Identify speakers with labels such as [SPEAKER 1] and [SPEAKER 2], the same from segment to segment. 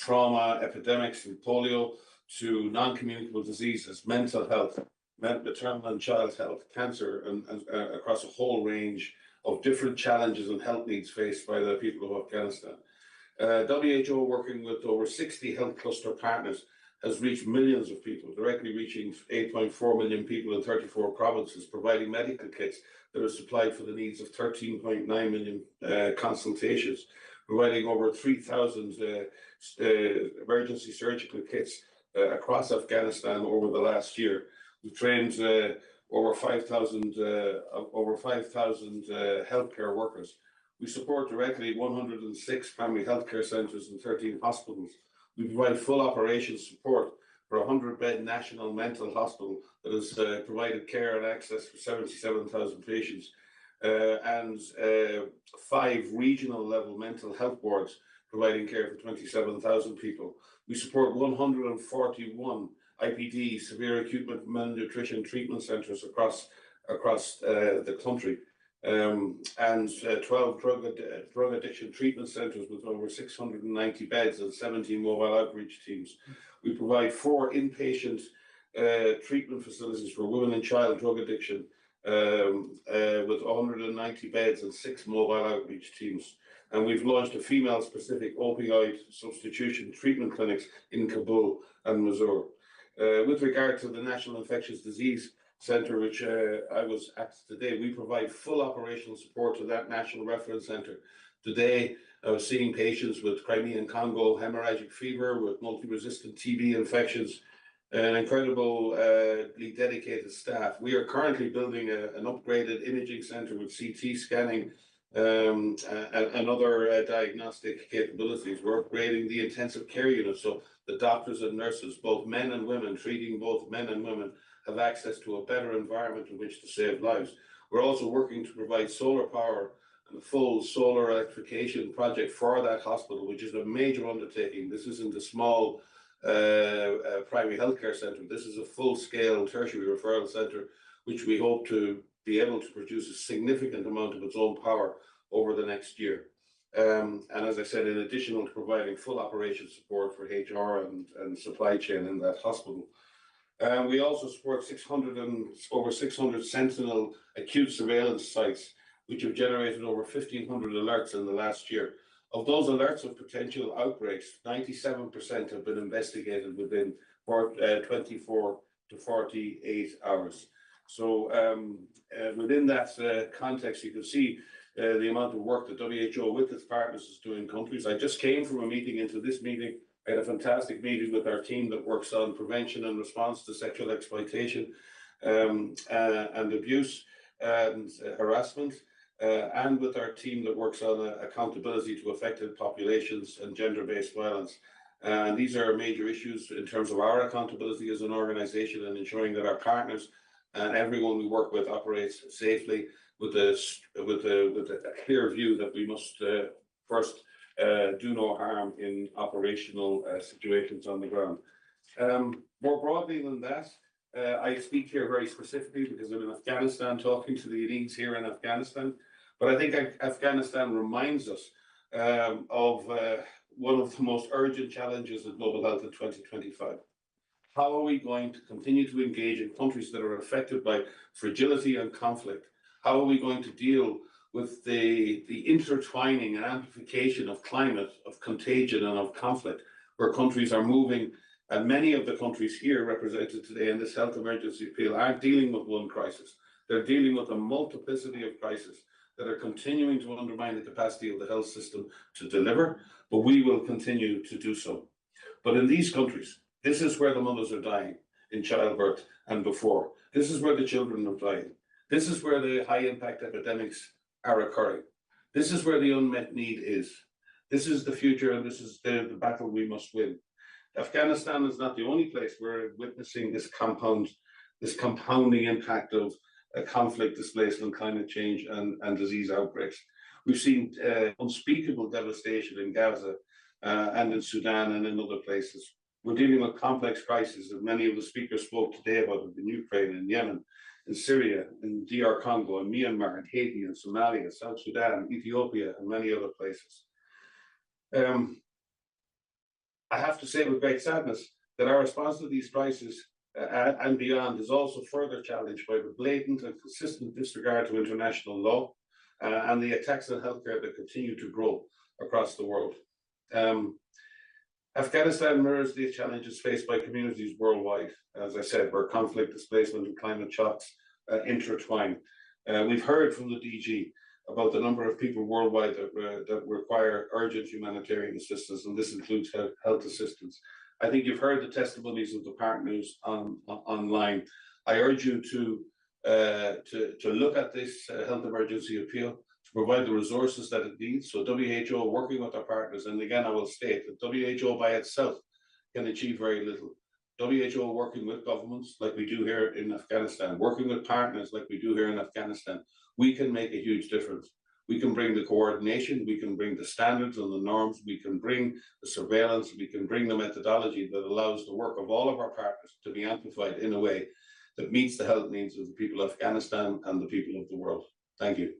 [SPEAKER 1] trauma, epidemics, and polio, to non-communicable diseases, mental health, maternal and child health, cancer, and across a whole range of different challenges and health needs faced by the people of Afghanistan. WHO, working with over 60 health cluster partners, has reached millions of people, directly reaching 8.4 million people in 34 provinces, providing medical kits that are supplied for the needs of 13.9 million consultations, providing over 3,000 emergency surgical kits across Afghanistan over the last year. We've trained over 5,000 healthcare workers. We support directly 106 primary healthcare centres and 13 hospitals. We provide full operations support for a 100-bed national mental hospital that has provided care and access for 77,000 patients, and 5 regional level mental health wards providing care for 27,000 people. We support 141 IPD, severe acute malnutrition treatment centres across the country, and 12 drug addiction treatment centres with over 690 beds and 17 mobile outreach teams. We provide 4 inpatient treatment facilities for women and child drug addiction with 190 beds and 6 mobile outreach teams. And we've launched a female-specific opioid substitution treatment clinics in Kabul and Mysore. With regard to the National Infectious Disease Centre, which I was at today, we provide full operational support to that National Reference Centre. Today, I was seeing patients with Crimean Congo hemorrhagic fever, with multi-resistant TB infections, an incredibly dedicated staff. We are currently building an upgraded imaging centre with CT scanning and other diagnostic capabilities. We're upgrading the intensive care unit so the doctors and nurses, both men and women, treating both men and women, have access to a better environment in which to save lives. We're also working to provide solar power and a full solar electrification project for that hospital, which is a major undertaking. This isn't a small primary healthcare centre. This is a full-scale tertiary referral centre, which we hope to be able to produce a significant amount of its own power over the next year. And as I said, in addition to providing full operation support for HR and supply chain in that hospital. We also support over 600 Sentinel acute surveillance sites, which have generated over 1,500 alerts in the last year. Of those alerts of potential outbreaks, 97% have been investigated within 24 to 48 hours. So within that context, you can see the amount of work that WHO with its partners is doing in countries. I just came from a meeting into this meeting. I had a fantastic meeting with our team that works on prevention and response to sexual exploitation and abuse and harassment, and with our team that works on accountability to affected populations and gender-based violence. And these are major issues in terms of our accountability as an organization and ensuring that our partners and everyone we work with operates safely with a clear view that we must first do no harm in operational situations on the ground. More broadly than that, I speak here very specifically because I'm in Afghanistan talking to the elites here in Afghanistan. But I think Afghanistan reminds us of one of the most urgent challenges of global health in 2025. How are we going to continue to engage in countries that are affected by fragility and conflict? How are we going to deal with the intertwining and amplification of climate, of contagion, and of conflict, where countries are moving, and many of the countries here represented today in this health emergency appeal aren't dealing with one crisis. They're dealing with a multiplicity of crises that are continuing to undermine the capacity of the health system to deliver, but we will continue to do so. But in these countries, this is where the mothers are dying in childbirth and before. This is where the children are dying. This is where the high impact epidemics are occurring. This is where the unmet need is. This is the future, and this is the battle we must win. Afghanistan is not the only place we're witnessing this compounding impact of conflict, displacement, climate change, and disease outbreaks. We've seen unspeakable devastation in Gaza and in Sudan and in other places. We're dealing with complex crises that many of the speakers spoke today about in Ukraine, in Yemen, in Syria, in DR Congo, in Myanmar, in Haiti, in Somalia, South Sudan, Ethiopia, and many other places. I have to say with great sadness that our response to these crises and beyond is also further challenged by the blatant and consistent disregard to international law and the attacks on healthcare that continue to grow across the world. Afghanistan mirrors these challenges faced by communities worldwide, as I said, where conflict, displacement, and climate shocks intertwine. We've heard from the DG about the number of people worldwide that require urgent humanitarian assistance, and this includes health assistance. I think you've heard the testimonies of the partners online. I urge you to look at this health emergency appeal, to provide the resources that it needs. So WHO working with our partners, and again, I will state that WHO by itself can achieve very little. WHO working with governments like we do here in Afghanistan, working with partners like we do here in Afghanistan, we can make a huge difference. We can bring the coordination, we can bring the standards and the norms, we can bring the surveillance, we can bring the methodology that allows the work of all of our partners to be amplified in a way that meets the health needs of the people of Afghanistan and the people of the world. Thank you.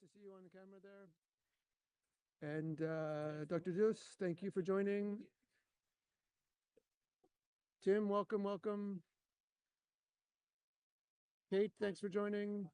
[SPEAKER 2] to see you on the camera there. And Dr. Deus, thank you for joining. Tim, welcome, welcome. Kate, thanks for joining.